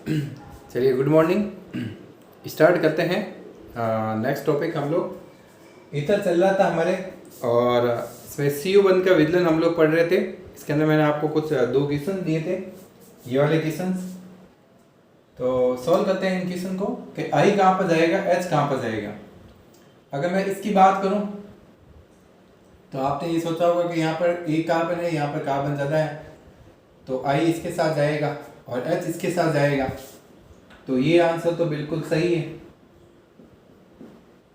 चलिए good morning. Start करते हैं। नेक्स्ट टॉपिक हम लोग ईथर चल रहा था हमारे, और इसमें CO1 का विचलन हम लोग पढ़ रहे थे। इसके अंदर मैंने आपको कुछ दो क्वेश्चन दिए थे, ये वाले क्वेश्चन। तो सॉल्व करते हैं इन क्वेश्चन को कि I कहाँ पर जाएगा, H कहाँ पर जाएगा। अगर मैं इसकी बात करूं तो आपने ये सोचा होगा कि यहाँ पर एक कार्बन है, यहाँ पर कार्बन ज़्यादा है, तो I इसके साथ जाएगा और H इसके साथ जाएगा। तो ये आंसर तो बिल्कुल सही है,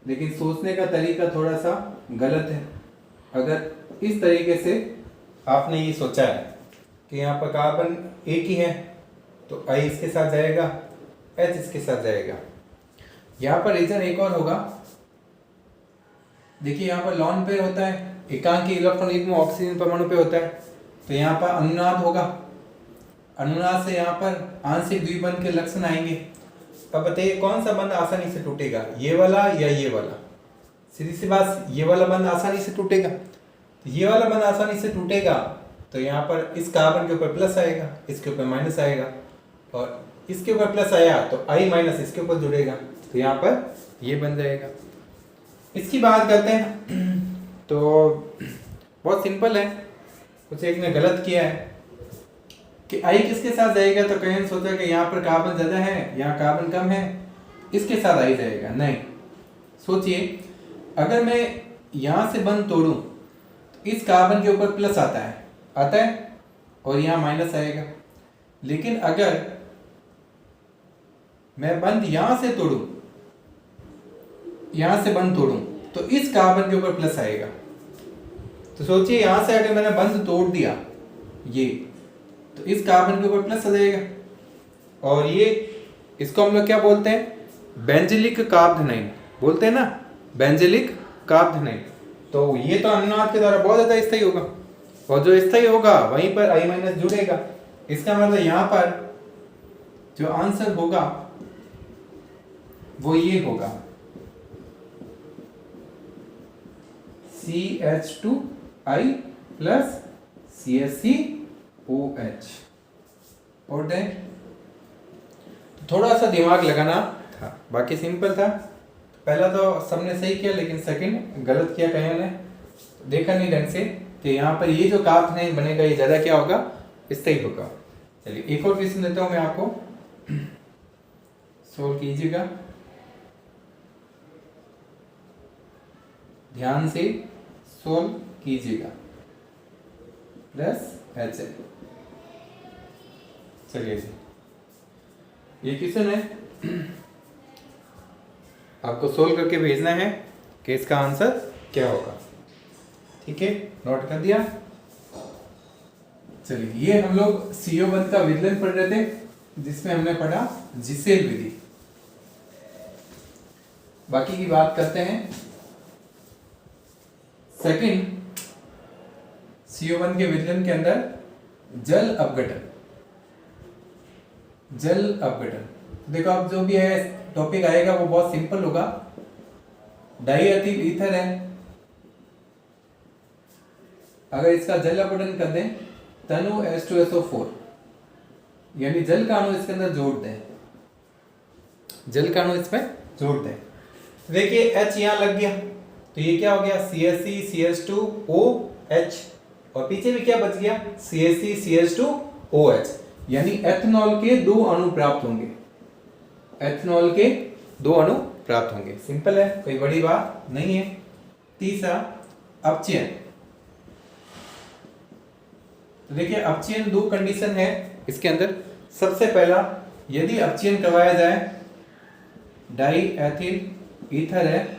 लेकिन सोचने का तरीका थोड़ा सा गलत है। अगर इस तरीके से आपने ये सोचा है कि यहाँ पर कार्बन एक ही है, तो I इसके साथ जाएगा, H इसके साथ जाएगा। यहाँ पर रीजन एक और होगा। देखिए यहाँ पर लॉन पेयर होता है, एकांकी इलेक्ट्रॉन युग्म ऑक्सीजन परमाणु पे होता है, तो यहाँ पर अनुनाद होगा। अनुनाद से यहाँ पर आंशिक द्विबंध के लक्षण आएंगे। अब बताइए कौन सा बंध आसानी से टूटेगा, ये वाला या ये वाला। सीधी सी बात, ये वाला बंध आसानी से टूटेगा। तो ये वाला बंध आसानी से टूटेगा तो यहाँ पर इस कार्बन के ऊपर प्लस आएगा, इसके ऊपर माइनस आएगा, और इसके ऊपर प्लस आया तो I माइनस इसके ऊपर जुड़ेगा, तो यहाँ पर ये बन जाएगा। इसकी बात करते हैं तो बहुत सिंपल है। कुछ एक ने गलत किया है कि I किसके साथ जाएगा, तो कहीं सोचा कि यहाँ पर कार्बन ज़्यादा है, यहाँ कार्बन कम है, इसके साथ I जाएगा। नहीं, सोचिए अगर मैं यहाँ से बंध तोड़ूं तो इस कार्बन के ऊपर प्लस आता है और यहाँ माइनस आएगा। लेकिन अगर मैं बंध यहाँ से तोड़ूं, यहाँ से बंध तोड़ूं तो इस कार्बन के ऊपर प्लस आएगा। तो सोचिए यहाँ से अगर मैंने बंध तोड़ दिया ये, तो इस कार्बन के ऊपर प्लस आ जाएगा, और ये इसको हम लोग क्या बोलते हैं, बेंजिलिक कार्बोनाइन बोलते हैं ना, बेंजिलिक कार्बोनाइन। तो ये तो अनुनाद के द्वारा बहुत ज्यादा स्थायी होगा, और जो स्थायी होगा वहीं पर I माइनस जुड़ेगा। इसका मतलब यहाँ पर जो आंसर होगा वो ये होगा CH2I प्लस CSCOH। और थोड़ा सा दिमाग लगाना था, बाकी सिंपल था। पहला तो सबने सही किया, लेकिन सेकंड गलत किया कहीं ने, देखा नहीं ढंग से कि यहाँ पर ये जो कार्बोनाइन बनेगा ये ज्यादा क्या होगा, स्थायी होगा। चलिए एक और क्वेश्चन देता हूँ मैं आपको, सोल्व कीजिएगा ध्यान से, सोल्व कीजिएगा। Plus HL। चलिए जी, ये क्वेश्चन है, आपको सोल्व करके भेजना है कि इसका आंसर क्या होगा। ठीक है, नोट कर दिया। चलिए, ये हम लोग CO1 का विचलन पढ़ रहे थे, जिसमें हमने पढ़ा जिसेल विधि। बाकी की बात करते हैं। सेकंड, CO1 के विचलन के अंदर जल अपघटन। जल अपघटन देखो, अब जो भी है टॉपिक आएगा वो बहुत सिंपल होगा। डाई एथिल ईथर है, अगर इसका जल अपघटन कर दें तनु H2SO4, यानी जल का अणु इसके अंदर जोड़ दें, जल का अणु इसमें जोड़ दें। देखिए H यहाँ लग गया, तो ये क्या हो गया, CSC CH2OH, और पीछे भी क्या बच गया, CSC CH2OH, यानी एथनॉल के दो अणु प्राप्त होंगे। एथनॉल के दो अणु प्राप्त होंगे। सिंपल है, कोई बड़ी बात नहीं है। तीसरा, अपचयन। तो देखिए अपचयन दो कंडीशन है इसके अंदर। सबसे पहला, यदि अपचयन करवाया जाए, डाई एथिल ईथर है,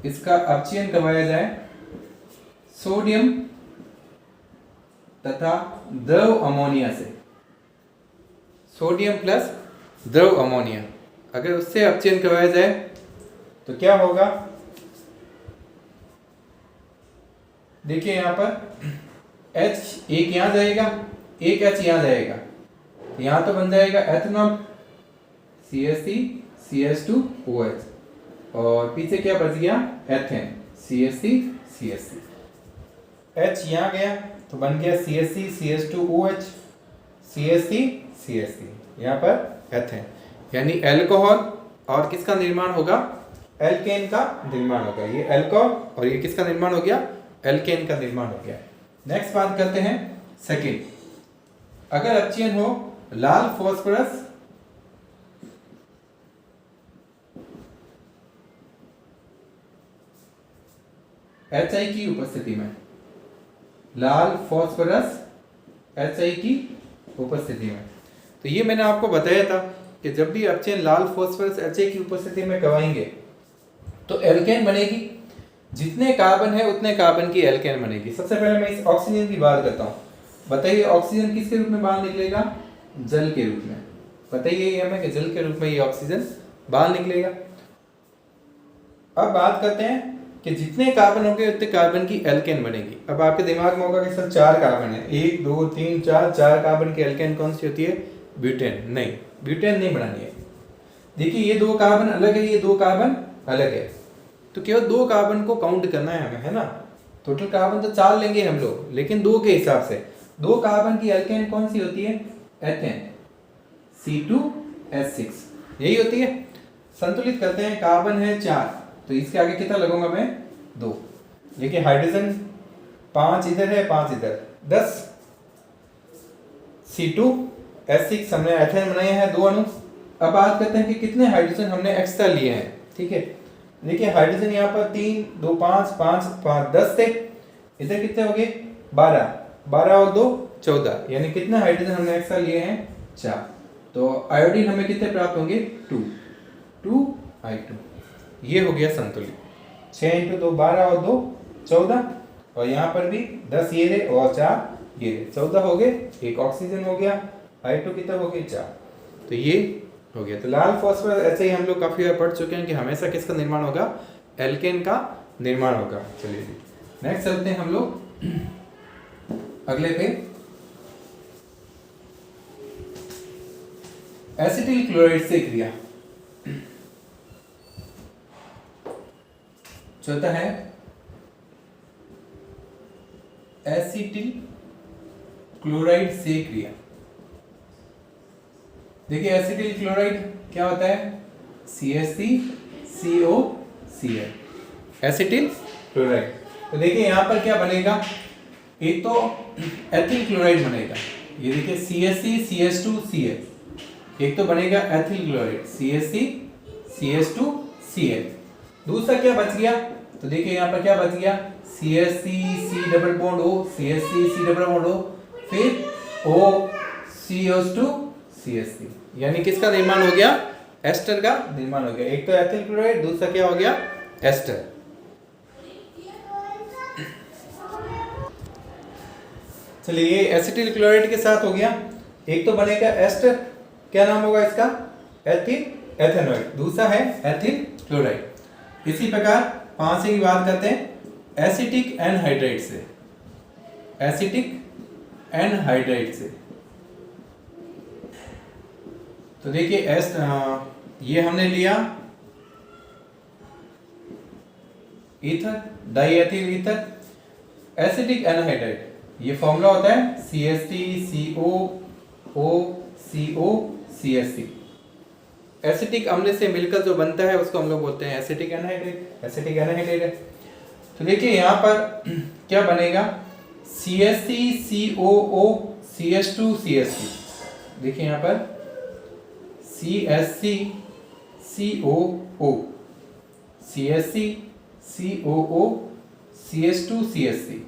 इसका अपचयन करवाया जाए सोडियम तथा द्रव अमोनिया से, सोडियम प्लस द्रव अमोनिया, अगर उससे अपचयन करवाया जाए तो क्या होगा। देखिए यहाँ पर H एक यहाँ जाएगा, एक H यहाँ जाएगा, यहाँ तो बन जाएगा एथनॉल CSC CH2OH, और पीछे क्या बच गया, एथेन CSC CSC। H यहाँ गया तो बन गया CSC CH2OH, CH3 CH3, यहाँ पर एथेन, यानी अल्कोहल और किसका निर्माण होगा, एल्केन का निर्माण होगा। ये अल्कोहल और ये किसका निर्माण हो गया, एल्केन का निर्माण हो गया। नेक्स्ट बात करते हैं सेकेंड, अगर अपचयन हो लाल फास्फोरस HI की उपस्थिति में, लाल फास्फोरस HI की उपस्थिति में, तो ये मैंने आपको बताया था कि जब भी अपचयन लाल फास्फोरस HI की उपस्थिति में करवाएंगे तो एल्केन बनेगी, जितने कार्बन है उतने कार्बन की एल्केन बनेगी। सबसे पहले मैं इस ऑक्सीजन की बात करता हूँ। बताइए ऑक्सीजन किसके रूप में बाहर निकलेगा, जल के रूप में। बताइए हमें कि जल के रूप में ये ऑक्सीजन बाहर निकलेगा। अब बात करते हैं कि जितने कार्बन होंगे उतने कार्बन की एल्केन बनेगी। अब आपके दिमाग में होगा कि सर 4 कार्बन है, 1 2 3 4, 4 कार्बन की एल्केन कौन सी होती है, ब्यूटेन। नहीं, ब्यूटेन नहीं बनानी है। देखिए ये 2 कार्बन अलग है, ये 2 कार्बन अलग है, तो केवल 2 कार्बन को काउंट करना है हमें, है ना। टोटल कार्बन तो 4 लेंगे हम लोग, लेकिन 2 के हिसाब से 2 कार्बन की एल्केन कौन सी होती है, एथेन, C2H6 यही होती है। संतुलित करते हैं, कार्बन है 4, तो इसके आगे कितना लगूंगा मैं, 2। देखिए हाइड्रोजन 5 इधर है, 5 इधर, 10। C2H6 हमने एथेन बनाए हैं 2 अणु। अब बात करते हैं कि कितने हाइड्रोजन हमने एक्स्ट्रा लिए हैं। ठीक है, देखिए हाइड्रोजन यहाँ पर 3 2 5 5 5 10 थे, इधर कितने हो गए 12, 12 और 2 14, यानी कितने हाइड्रोजन हमने एक्स्ट्रा लिए हैं, 4। तो आयोडीन हमें कितने प्राप्त होंगे, 2I2। ये हो गया संतुलित। 6 × 2 12 और 2 14, और यहाँ पर भी 10 ये रहे और 4 ये रहे, 14 हो गए। एक ऑक्सीजन हो गया, I2 कितना हो गया, 4। तो ये हो गया। तो लाल फास्फोरस ऐसे ही हम लोग काफी बार पढ़ चुके हैं कि हमेशा किसका निर्माण होगा, एल्केन का निर्माण होगा। चलिए जी नेक्स्ट चलते हैं हम लोग अगले पे, एसिटिल क्लोराइड से क्रिया। चौथा है एसिटिल क्लोराइड से क्रिया। देखिए एसिटिल क्लोराइड क्या होता है, CH3COCl, एसिटिल क्लोराइड। तो देखिए यहाँ पर क्या बनेगा, एक तो एथिल क्लोराइड बनेगा, ये देखिए CH3CH2Cl, एक तो बनेगा एथिल क्लोराइड CH3CH2Cl। दूसरा क्या बच गया, तो देखिए यहाँ पर क्या बच गया, CH3C double bond O, CH3C double bond O, फिर OCH2CH3, यानी किसका निर्माण हो गया, एस्टर का निर्माण हो गया। एक तो एथिल क्लोराइड, दूसरा क्या हो गया, एस्टर। चलिए ये एसिटिल क्लोराइड के साथ हो गया। एक तो बनेगा एस्टर, क्या नाम होगा इसका, एथिल एथेनॉइड, दूसरा है एथिल क्लोराइड। इसी प्रकार 5 की बात करते हैं, एसिटिक एनहाइड्राइड से, एसिटिक एनहाइड्राइड से। तो देखिए ये हमने लिया ether, diethyl ether, acetic anhydride, ये फॉर्मूला होता है CH3COOCOCH3। एसिटिक अम्ल से मिलकर जो बनता है उसको हम लोग बोलते हैं एसिटिक एनहाइड्राइड, एसिटिक एनहाइड्राइड है। तो देखिए यहाँ पर क्या बनेगा, CH3COOCH2CH3, देखिए यहाँ पर CH3COO, CH3COO CH2CH3,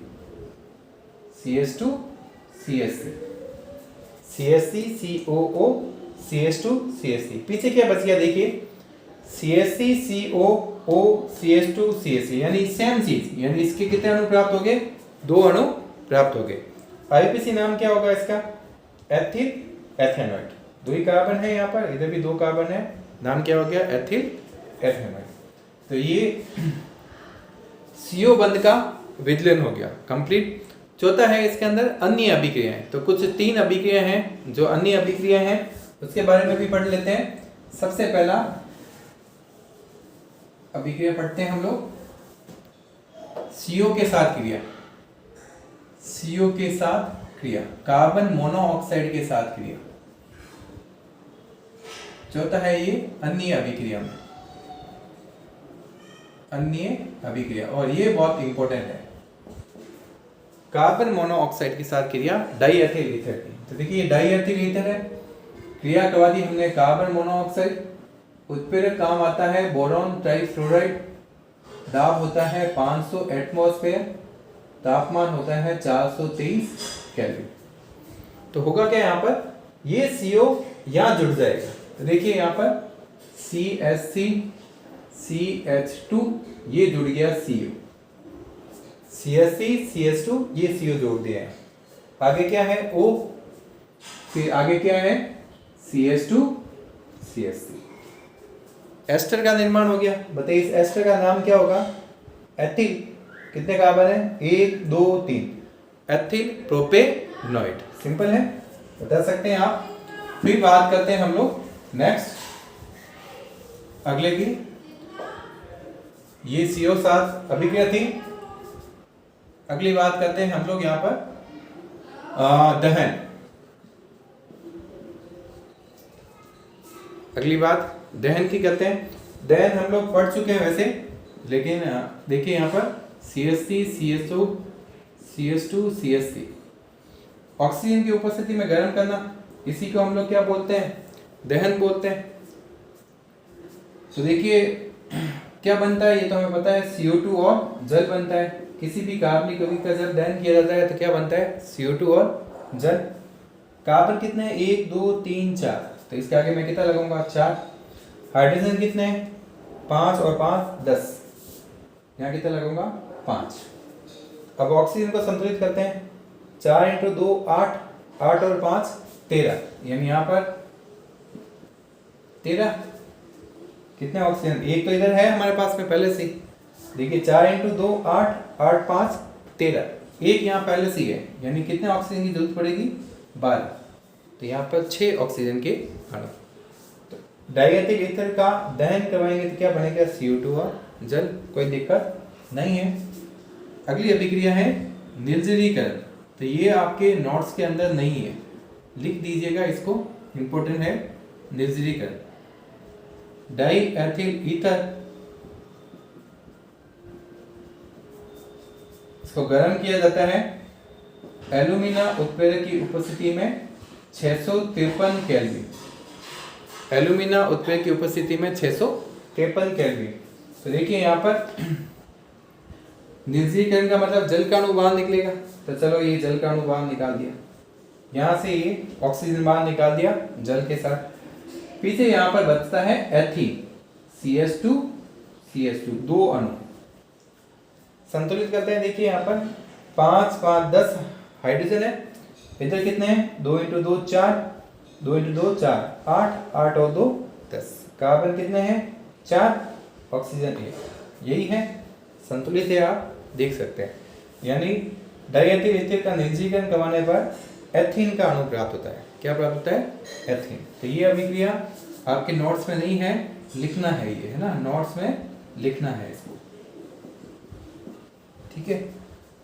CH2CH3, CH3COO CH2CH3। पीछे क्या बच गया, देखिए CH3COO CH2CH3, यानी सेम चीज, यानी इसके कितने अणु प्राप्त हो गए, 2 अणु प्राप्त हो गए। आईपीसी नाम क्या होगा इसका, एथिल एथेनॉइड। 2 ही कार्बन है यहाँ पर, इधर भी 2 कार्बन है, नाम क्या हो गया, एथिल एथेनॉइड। तो ये CO बंध का विचलन हो गया कंप्लीट। चौथा है इसके अंदर अन्य अभिक्रियाएं। तो कुछ 3 अभिक्रिया हैं जो अन्य अभिक्रिया हैं, उसके बारे में भी पढ़ लेते हैं। सबसे पहला अभिक्रिया पढ़ते हैं हम लोग, CO के साथ क्रिया, CO के साथ क्रिया, कार्बन मोनोऑक्साइड के साथ क्रिया। चौथा है ये अन्य अभिक्रिया में, अन्य अभिक्रिया, और ये बहुत इंपॉर्टेंट है। कार्बन मोनोऑक्साइड के साथ क्रिया डाइएथिल ईथर की। तो देखिए ये डाइएथिल ईथर है, क्रिया करवा दी हमने कार्बन मोनोऑक्साइड, उत्प्रेरक काम आता है बोरॉन ट्राइफ्लोराइड, दाब होता है 500 एटमॉस्फेयर, तापमान होता है 423 केल्विन। तो होगा क्या यहाँ पर, ये CO यहाँ जुड़ जाएगा। तो देखिए यहाँ पर CH3 CH2 ये जुड़ गया CO, CH3 CH2 ये CO जोड़ दिया है। आगे क्या है O, फिर आगे क्या है CH2 CH3। एस्टर का निर्माण हो गया। बताइए इस एस्टर का नाम क्या होगा, एथिल। कितने कार्बन है, 1 2 3, एथिल प्रोपेनॉइड। सिंपल है, बता सकते हैं आप। फिर बात करते हैं हम लोग नेक्स्ट अगले की। ये CO7 अभिक्रिया थी। अगली बात करते हैं हम लोग यहाँ पर दहन। अगली बात दहन की करते हैं। दहन हम लोग पढ़ चुके हैं वैसे, लेकिन देखिए यहाँ पर CH3 CH2 CH2 CH3 oxygen की उपस्थिति में गर्म करना, इसी को हम लोग क्या बोलते हैं, दहन बोलते हैं। तो देखिए क्या बनता है, ये तो हमें पता है CO2 और जल बनता है। किसी भी कार्बनिक यौगिक का जब दहन किया जाता है तो क्या बनता है, CO2 और जल। कार्बन कितने हैं, 1 2 3 4, तो इसके आगे मैं कितना लगाऊंगा, 4। हाइड्रोजन कितने हैं, 5 और 5 10, यहाँ कितना लगाऊंगा, 5। अब ऑक्सीजन को संतुलित करते हैं, 4 × 2 8, 8 और 5 13, यानी यहाँ पर 13। कितने ऑक्सीजन, एक तो इधर है हमारे पास में पहले से। देखिए 4 × 2 8, 8 5 13, एक यहाँ पहले से है, यानी कितने ऑक्सीजन की जरूरत पड़ेगी, 12। तो यहाँ पर 6 ऑक्सीजन के अणु। तो डाइएथिल ईथर का दहन करवाएंगे तो क्या बनेगा, CO2 और जल, कोई दिक्कत नहीं है। अगली अभिक्रिया है निर्जलीकरण। तो ये आपके नोट्स के अंदर नहीं है, लिख दीजिएगा इसको, इंपॉर्टेंट है निर्जलीकरण। डाइएथिल ईथर, इसको गर्म किया जाता है एल्यूमिना उत्प्रेरक की उपस्थिति में 653 केल्विन। एल्यूमिना उत्प्रेरक की उपस्थिति में 653 केल्विन। तो देखिए यहाँ पर निर्जलीकरण का मतलब जल का अणु बाहर निकलेगा। तो चलो ये जल का अणु बाहर निकाल दिया, यहाँ से ये ऑक्सीजन बाहर निकाल दिया जल के साथ। पीछे यहाँ पर बचता है एथीन, CH2 CH2 दो अणु। संतुलित करते हैं, देखिए यहाँ पर 5 5 10 हाइड्रोजन है, इधर कितने हैं, 2 × 2 4, 2 × 2 4 8, 8 और 2 10। कार्बन कितने हैं, 4, ऑक्सीजन 1। यही है, संतुलित है, आप देख सकते हैं। यानी डाइएथिल ईथर का निर्जलीकरण करवाने पर एथीन का अणु प्राप्त होता है। क्या प्राप्त होता है, एथीन। तो ये अभिक्रिया आपके नोट्स में नहीं है, लिखना है ये, है ना, नोट्स में लिखना है इसको, ठीक है।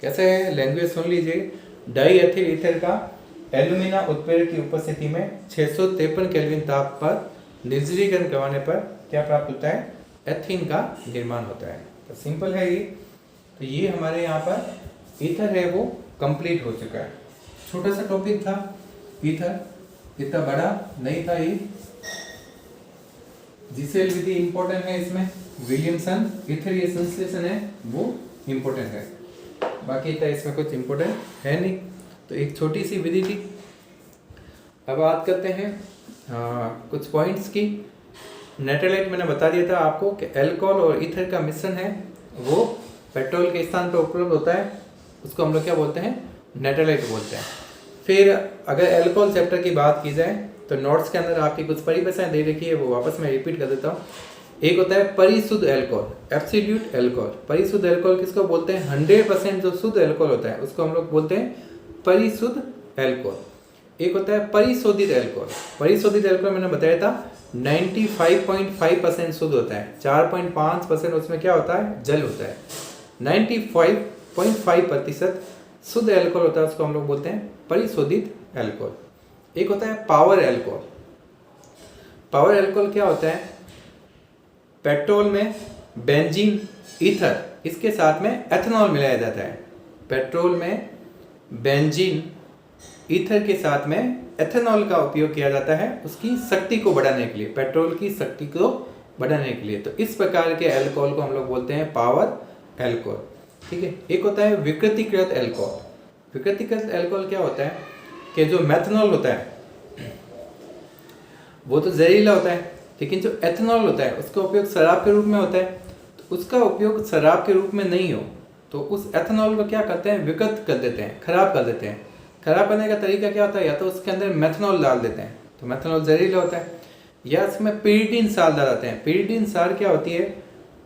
कैसे है, लैंग्वेज सुन लीजिए। डाइएथिल ईथर का एल्यूमिना उत्प्रेरक की उपस्थिति में 653 केल्विन ताप पर निर्जलीकरण करवाने पर क्या प्राप्त होता है, एथीन का निर्माण होता है। तो सिंपल है ये। तो ये हमारे यहाँ पर ईथर है वो कंप्लीट हो चुका है। छोटा सा टॉपिक था ईथर, इतना बड़ा नहीं था ये। जीसेल विधि इंपॉर्टेंट है इसमें, विलियमसन ईथरीय संश्लेषण है वो इंपॉर्टेंट है, बाकी तो इसमें कुछ इंपॉर्टेंट है नहीं। तो एक छोटी सी विधि थी। अब बात करते हैं कुछ पॉइंट्स की। नेट्रोलाइट मैंने बता दिया था आपको कि अल्कोहल और ईथर का मिश्रण है वो पेट्रोल के स्थान पर उपलब्ध होता है, उसको हम लोग क्या बोलते हैं, नेट्रोलाइट बोलते हैं। फिर अगर अल्कोहल चैप्टर की बात की जाए तो नोट्स के अंदर आपकी कुछ परिभाषाएं दे रखी है, वो वापस मैं रिपीट कर देता हूँ। एक होता है परिशुद्ध अल्कोहल, एब्सोल्यूट अल्कोहल। परिशुद्ध अल्कोहल किसको बोलते हैं, 100% जो शुद्ध अल्कोहल होता है उसको हम लोग बोलते हैं परिशुद्ध अल्कोहल। एक होता है परिशोधित अल्कोहल। परिशोधित अल्कोहल मैंने बताया था 95.5% शुद्ध होता है, 4.5% उसमें क्या होता है, जल होता है। 95.5% शुद्ध अल्कोहल होता है उसको हम लोग बोलते हैं परिशोधित अल्कोहल। एक होता है पावर अल्कोहल। पावर अल्कोहल क्या होता है? पेट्रोल में बेंजीन, ईथर, इसके साथ में एथेनॉल मिलाया जाता है। पेट्रोल में बेंजीन, ईथर के साथ में एथेनॉल का उपयोग किया जाता है उसकी शक्ति को बढ़ाने के लिए, पेट्रोल की शक्ति को बढ़ाने के लिए। तो इस प्रकार के अल्कोहल को हम लोग बोलते हैं पावर अल्कोहल। ठीक है। एक होता है विकृतीकृत अल्कोहल। विकृतीकृत अल्कोहल क्या होता है कि जो मेथनॉल होता है वो तो जहरीला होता है, लेकिन जो एथेनॉल होता है उसका उपयोग शराब के रूप में होता है। तो उसका उपयोग शराब के रूप में नहीं हो तो उस एथेनॉल को क्या करते हैं? विकृत कर देते हैं, खराब कर देते हैं। खराब करने का तरीका क्या होता है? या तो उसके अंदर मेथनॉल डाल देते हैं, तो मेथनॉल जहरीला होता है, या इसमें pyridine सार डालते हैं। pyridine सार क्या होती है?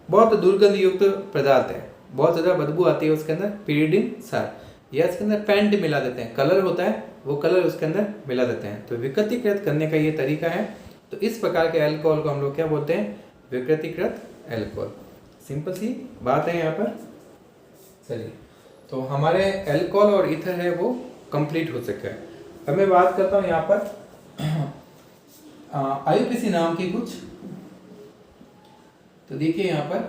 बहुत दुर्गंध युक्त पदार्थ है, बहुत ज़्यादा बदबू आती है उसके अंदर, pyridine सार। या इसके अंदर पेंट मिला देते हैं, कलर होता है वो कलर उसके अंदर मिला देते हैं। तो विकृतीकृत करने का ये तरीका है। तो इस प्रकार के अल्कोहल को हम लोग क्या बोलते हैं? विकृतीकृत अल्कोहल। सिंपल सी बात है यहाँ पर। चलिए, तो हमारे अल्कोहल और ईथर है वो कंप्लीट हो सका है। अब मैं बात करता हूँ यहाँ पर आईयूपीएसी नाम की कुछ। तो देखिए यहाँ पर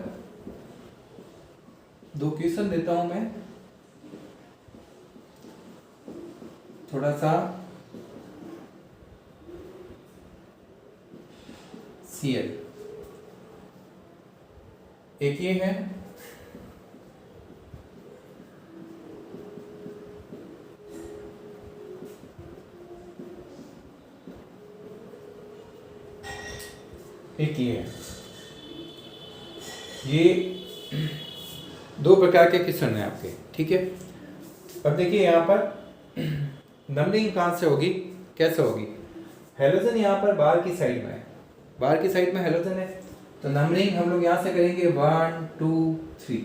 2 क्वेश्चन देता हूं मैं, थोड़ा सा Cl। एक ये है, एक ये है। ये 2 प्रकार के क्वेश्चन हैं आपके। ठीक है। अब देखिए यहाँ पर नंबरिंग कहाँ से होगी, कैसे होगी? हेलोजन यहाँ पर बाहर की साइड में है, बाहर की साइड में हेलोजन है, तो नंबरिंग हम लोग यहाँ से करेंगे 1 2 3।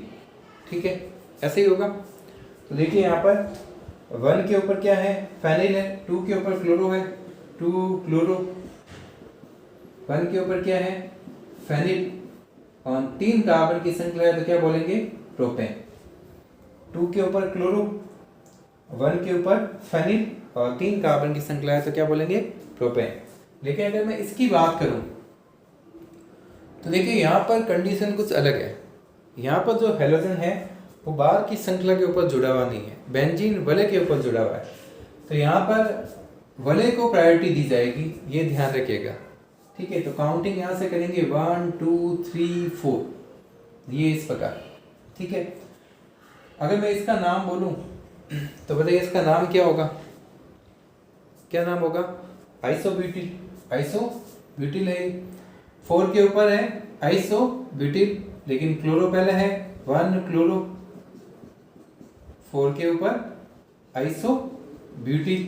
ठीक है, ऐसे ही होगा। तो देखिए यहाँ पर 1 के ऊपर क्या है? फेनिल है। 2 के ऊपर क्लोरो है, 2 क्लोरो। 1 के ऊपर क्या है? फेनिल। और 3 कार्बन की श्रृंखला है तो क्या बोलेंगे? प्रोपेन। 2 के ऊपर क्लोरो, 1 के ऊपर फेनिल और 3 कार्बन की श्रृंखला है तो क्या बोलेंगे? प्रोपेन। लेकिन अगर मैं इसकी बात करूं तो देखिए यहाँ पर कंडीशन कुछ अलग है। यहाँ पर जो हेलोजन है वो बाहर की श्रृंखला के ऊपर जुड़ा हुआ नहीं है, बेंजीन वलय के ऊपर जुड़ा हुआ है। तो यहाँ पर वलय को प्रायोरिटी दी जाएगी, ये ध्यान रखिएगा। ठीक है। तो काउंटिंग यहाँ से करेंगे 1 2 3 4, ये इस प्रकार। ठीक है। अगर मैं इसका नाम बोलूं तो बताइए इसका नाम क्या होगा? क्या नाम होगा? आइसोब्यूटिल। आइसोब्यूटिल है। 4 के ऊपर है आइसोब्यूटिल, लेकिन क्लोरो पहले है, 1 क्लोरो। 4 के ऊपर आइसोब्यूटिल,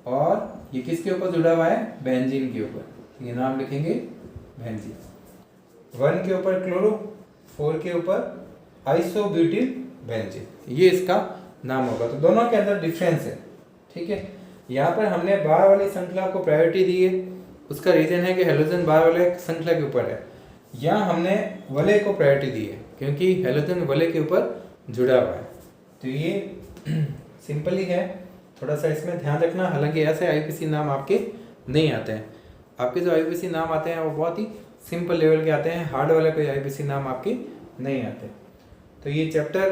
और ये किसके ऊपर जुड़ा हुआ है? बेंजीन के ऊपर। ये नाम लिखेंगे बेंजीन। 1 के ऊपर क्लोरो, 4 के ऊपर आइसोब्यूटिल बेंजीन, ये इसका नाम होगा। तो दोनों के अंदर डिफरेंस है। ठीक है। यहाँ पर हमने बाहर वाली श्रृंखला को प्रायोरिटी दी है, उसका रीजन है कि हेलोजन बाहर वाले श्रृंखला के ऊपर है। यहाँ हमने वलय को प्रायोरिटी दी है क्योंकि हेलोजन वलय के ऊपर जुड़ा हुआ है। तो ये सिंपल ही है, थोड़ा सा इसमें ध्यान रखना। हालांकि ऐसे आईयूपीएसी नाम आपके नहीं आते हैं। आपके जो आईयूपीएसी नाम आते हैं वो बहुत ही सिंपल लेवल के आते हैं, हार्ड वाले कोई आईयूपीएसी नाम आपके नहीं आते। तो ये चैप्टर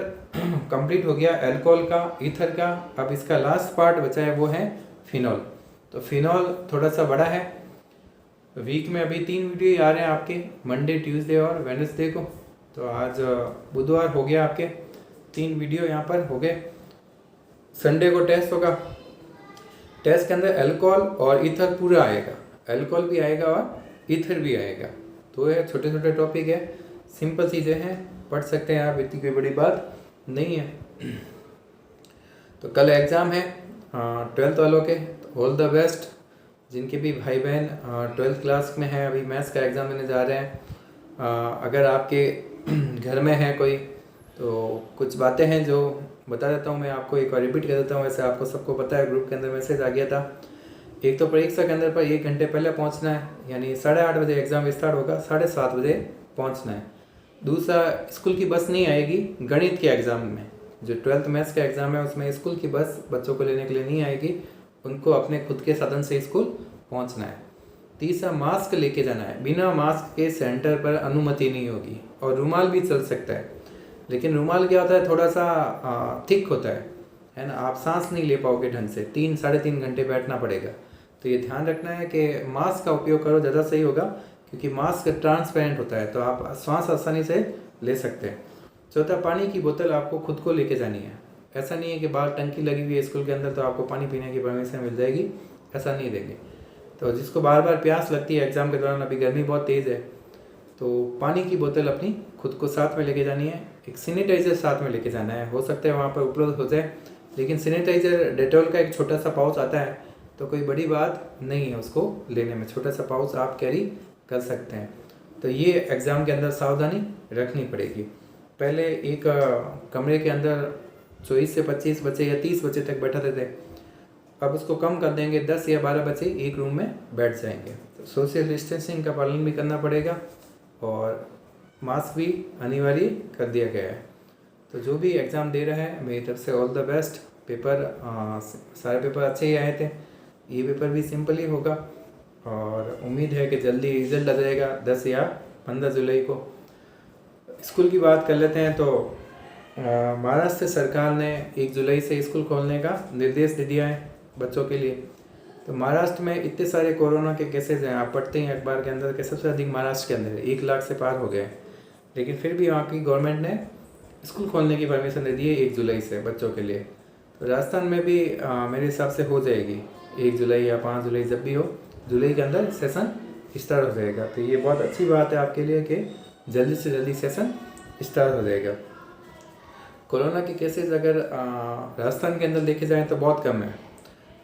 कंप्लीट हो गया अल्कोहल का, ईथर का। अब इसका लास्ट पार्ट बचा है वो है फिनॉल। तो फिनॉल थोड़ा सा बड़ा है। वीक में अभी 3 वीडियो आ रहे हैं आपके, मंडे, ट्यूसडे और वेडनेसडे को। तो आज बुधवार हो गया, आपके 3 वीडियो यहाँ पर हो गए। संडे को टेस्ट होगा। टेस्ट के अंदर अल्कोहल और ईथर पूरा आएगा, अल्कोहल भी आएगा और ईथर भी आएगा। तो ये छोटे छोटे टॉपिक है, सिंपल चीज़ें हैं, पढ़ सकते हैं आप, इतनी कोई बड़ी बात नहीं है। तो कल एग्ज़ाम है 12th वालों के, तो ऑल द बेस्ट। जिनके भी भाई बहन 12th क्लास में हैं, अभी मैथ्स का एग्ज़ाम देने जा रहे हैं। अगर आपके घर में है कोई, तो कुछ बातें हैं जो बता देता हूँ मैं आपको, एक बार रिपीट कर देता हूँ। वैसे आपको सबको पता है, ग्रुप के अंदर मैसेज आ गया था। एक तो परीक्षा के अंदर पर 1 घंटे पहले पहुँचना है, यानी 8:30 बजे एग्ज़ाम स्टार्ट होगा, 7:30 बजे पहुँचना है। दूसरा, स्कूल की बस नहीं आएगी गणित के एग्ज़ाम में, जो 12th मैथ्स का एग्ज़ाम है उसमें स्कूल की बस बच्चों को लेने के लिए नहीं आएगी, उनको अपने खुद के साधन से स्कूल पहुंचना है। तीसरा, मास्क लेके जाना है, बिना मास्क के सेंटर पर अनुमति नहीं होगी। और रुमाल भी चल सकता है, लेकिन रुमाल क्या होता है, थोड़ा सा थिक होता है ना, आप सांस नहीं ले पाओगे ढंग से, 3-3.5 घंटे बैठना पड़ेगा। तो ये ध्यान रखना है कि मास्क का उपयोग करो, ज़्यादा सही होगा, क्योंकि मास्क ट्रांसपेरेंट होता है तो आप सांस आसानी से ले सकते हैं। चौथा, पानी की बोतल आपको खुद को लेके जानी है। ऐसा नहीं है कि बाहर टंकी लगी हुई है स्कूल के अंदर तो आपको पानी पीने की परमिशन मिल जाएगी, ऐसा नहीं देंगे। तो जिसको बार बार प्यास लगती है एग्ज़ाम के दौरान, अभी गर्मी बहुत तेज़ है, तो पानी की बोतल अपनी खुद को साथ में लेके जानी है। एक सैनिटाइज़र साथ में लेके जाना है, हो सकता है वहाँ पर उपलब्ध हो जाए, लेकिन सैनिटाइज़र डेटॉल का एक छोटा सा पाउच आता है, तो कोई बड़ी बात नहीं है उसको लेने में, छोटा सा पाउच आप कैरी कर सकते हैं। तो ये एग्ज़ाम के अंदर सावधानी रखनी पड़ेगी। पहले एक कमरे के अंदर 24 से 25 बच्चे या 30 बच्चे तक बैठाते थे, अब उसको कम कर देंगे, 10 या 12 बच्चे एक रूम में बैठ जाएंगे। तो सोशल डिस्टेंसिंग का पालन भी करना पड़ेगा और मास्क भी अनिवार्य कर दिया गया है। तो जो भी एग्ज़ाम दे रहा है मेरी तरफ से ऑल द बेस्ट। पेपर सारे पेपर अच्छे ही आए थे, ये पेपर भी सिंपल ही होगा और उम्मीद है कि जल्दी रिज़ल्ट आ जाएगा 10 या 15 जुलाई को। स्कूल की बात कर लेते हैं तो महाराष्ट्र सरकार ने 1 जुलाई से स्कूल खोलने का निर्देश दे दिया है बच्चों के लिए। तो महाराष्ट्र में इतने सारे कोरोना के केसेज हैं, आप पढ़ते हैं अखबार के अंदर कि सबसे अधिक महाराष्ट्र के अंदर 1 लाख से पार हो गए, लेकिन फिर भी वहाँ की गवर्नमेंट ने स्कूल खोलने की परमिशन दे दी है 1 जुलाई से बच्चों के लिए। तो राजस्थान में भी मेरे हिसाब से हो जाएगी 1 जुलाई या 5 जुलाई, जब भी हो, जुलाई के अंदर सेशन स्टार्ट हो जाएगा। तो ये बहुत अच्छी बात है आपके लिए कि जल्दी से जल्दी सेशन स्टार्ट हो जाएगा। कोरोना के केसेस अगर राजस्थान के अंदर देखे जाएँ तो बहुत कम है,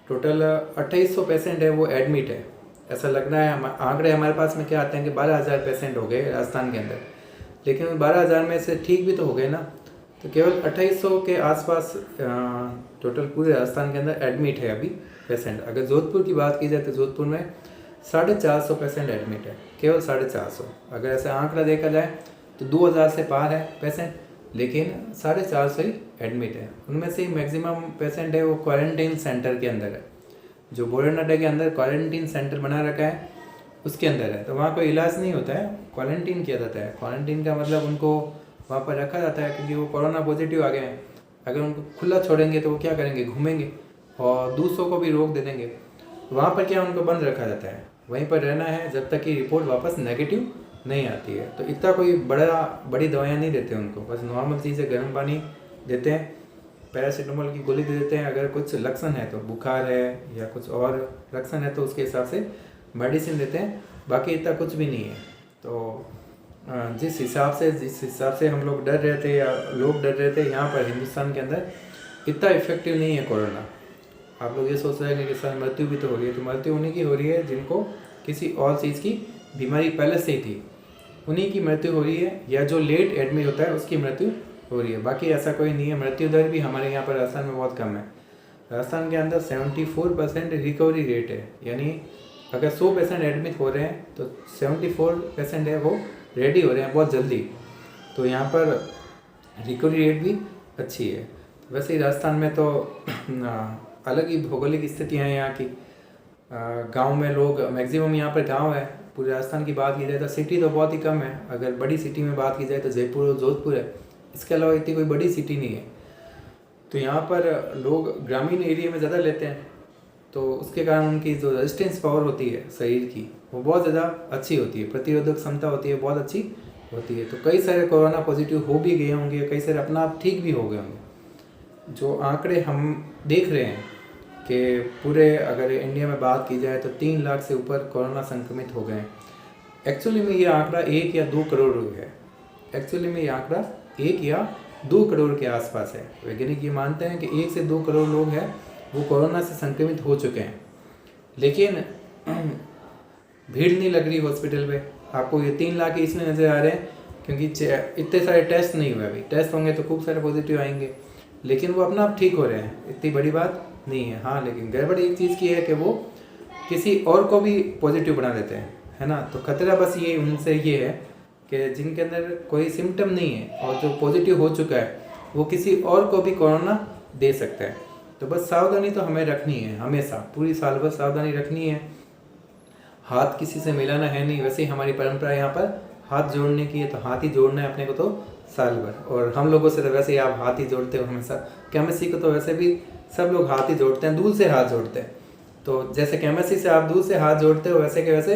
टोटल 2800 पेशेंट है वो एडमिट है, ऐसा लग रहा है। आंकड़े हमारे पास में क्या आते हैं कि 12,000 पेशेंट हो गए राजस्थान के अंदर, लेकिन 12,000 में से ठीक भी तो हो गए ना, तो केवल 2800 के आसपास टोटल पूरे राजस्थान के अंदर एडमिट है अभी पेशेंट। अगर जोधपुर की बात की जाए तो जोधपुर में 450 पेशेंट एडमिट है, केवल 450। अगर ऐसा आंकड़ा देखा जाए तो 2000 से पार है पेशेंट, लेकिन 450 ही एडमिट है। उनमें से मैक्सिमम पेशेंट है वो क्वारंटीन सेंटर के अंदर है, जो बोरनाडा के अंदर क्वारंटीन सेंटर बना रखा है उसके अंदर है। तो वहाँ कोई इलाज नहीं होता है, क्वारंटीन किया जाता है। क्वारंटीन का मतलब उनको वहाँ पर रखा जाता है क्योंकि वो कोरोना पॉजिटिव आ गए हैं। अगर उनको खुला छोड़ेंगे तो वो क्या करेंगे, घूमेंगे और दूसरों को भी रोक दे देंगे। वहाँ पर क्या उनको बंद रखा जाता है, वहीं पर रहना है जब तक कि रिपोर्ट वापस नेगेटिव नहीं आती है। तो इतना कोई बड़ी दवाइयाँ नहीं देते उनको, बस नॉर्मल चीज़ें, गर्म पानी देते हैं, पैरासीटामोल की गोली दे देते हैं। अगर कुछ लक्षण है तो बुखार है या कुछ और लक्षण है तो उसके हिसाब से मेडिसिन देते हैं, बाकी इतना कुछ भी नहीं है। तो जिस हिसाब से हम लोग डर रहे थे या लोग डर रहे थे, यहाँ पर हिंदुस्तान के अंदर इतना इफेक्टिव नहीं है कोरोना। आप लोग ये सोच रहे हैं कि सर मृत्यु भी तो हो रही है, तो मृत्यु उन्हीं की हो रही है जिनको किसी और चीज़ की बीमारी पहले से ही थी, उन्हीं की मृत्यु हो रही है, या जो लेट एडमिट होता है उसकी मृत्यु हो रही है। बाकी ऐसा कोई नहीं है। मृत्यु दर भी हमारे यहाँ पर राजस्थान में बहुत कम है। राजस्थान के अंदर 74% रिकवरी रेट है, यानी अगर 100 पेशेंट एडमिट हो रहे हैं तो 74% है वो रेडी हो रहे हैं बहुत जल्दी। तो यहाँ पर रिकवरी रेट भी अच्छी है। वैसे ही राजस्थान में तो अलग ही भौगोलिक स्थितियाँ हैं यहाँ की। गांव में लोग मैक्सिमम, यहाँ पर गांव है। पूरे राजस्थान की बात की जाए तो सिटी तो बहुत ही कम है। अगर बड़ी सिटी में बात की जाए तो जयपुर और जोधपुर है, इसके अलावा इतनी कोई बड़ी सिटी नहीं है। तो यहाँ पर लोग ग्रामीण एरिया में ज़्यादा लेते हैं, तो उसके कारण उनकी जो रेजिस्टेंस पावर होती है शरीर की वो बहुत ज़्यादा अच्छी होती है, प्रतिरोधक क्षमता होती है बहुत अच्छी होती है। तो कई सारे कोरोना पॉजिटिव हो भी गए होंगे, कई सारे अपना आप ठीक भी हो गए होंगे। जो आंकड़े हम देख रहे हैं कि पूरे अगर इंडिया में बात की जाए तो 3 लाख से ऊपर कोरोना संक्रमित हो गए हैं। एक्चुअली में ये आंकड़ा 1 या 2 करोड़ है। एक्चुअली में ये आंकड़ा 1 या 2 करोड़ के आसपास है। वैज्ञानिक ये मानते हैं कि 1 से 2 करोड़ लोग हैं वो कोरोना से संक्रमित हो चुके हैं, लेकिन भीड़ नहीं लग रही हॉस्पिटल पे। आपको ये 3 लाख इसलिए नज़र आ रहे हैं क्योंकि इतने सारे टेस्ट नहीं हुए। अभी टेस्ट होंगे तो खूब सारे पॉजिटिव आएंगे, लेकिन वो अपना आप ठीक हो रहे हैं, इतनी बड़ी बात नहीं है। हाँ, लेकिन गड़बड़ एक चीज़ की है कि वो किसी और को भी पॉजिटिव बना देते हैं, है ना। तो खतरा बस उनसे ये है कि जिनके अंदर कोई सिम्टम नहीं है और जो पॉजिटिव हो चुका है वो किसी और को भी कोरोना दे सकता है। तो बस सावधानी तो हमें रखनी है, हमेशा पूरी साल भर सावधानी रखनी है। हाथ किसी से मिलाना है नहीं, वैसे ही हमारी परंपरा यहाँ पर हाथ जोड़ने की है, तो हाथ ही जोड़ना है अपने को तो साल भर। और हम लोगों से तो वैसे ही आप हाथ ही जोड़ते हो हमेशा, केमिस्ट्री को तो वैसे भी सब लोग हाथ ही जोड़ते हैं, दूर से हाथ जोड़ते हैं। तो जैसे केमिस्ट्री से आप दूर से हाथ जोड़ते हो, वैसे के वैसे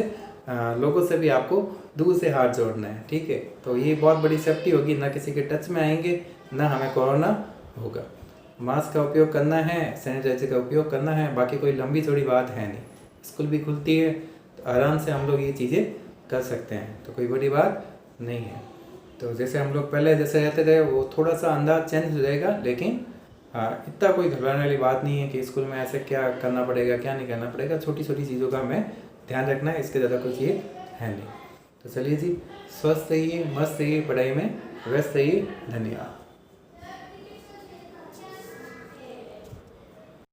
लोगों से भी आपको दूर से हाथ जोड़ना है, ठीक है। तो ये बहुत बड़ी सेफ्टी होगी, ना किसी के टच में आएंगे, ना हमें कोरोना होगा। मास्क का उपयोग करना है, सैनिटाइजर का उपयोग करना है, बाकी कोई लंबी चौड़ी बात है नहीं। स्कूल भी खुलती है तो आराम से हम लोग ये चीज़ें कर सकते हैं, तो कोई बड़ी बात नहीं है। तो जैसे हम लोग पहले जैसे रहते थे वो थोड़ा सा अंदाज चेंज हो जाएगा, लेकिन हाँ इतना कोई घबराने वाली बात नहीं है कि स्कूल में ऐसे क्या करना पड़ेगा क्या नहीं करना पड़ेगा। छोटी छोटी चीज़ों का हमें ध्यान रखना है, इसके ज़्यादा कुछ ये है नहीं। तो चलिए जी, स्वस्थ रहिए, मस्त रहिए, पढ़ाई में व्यस्त रहिए। धन्यवाद।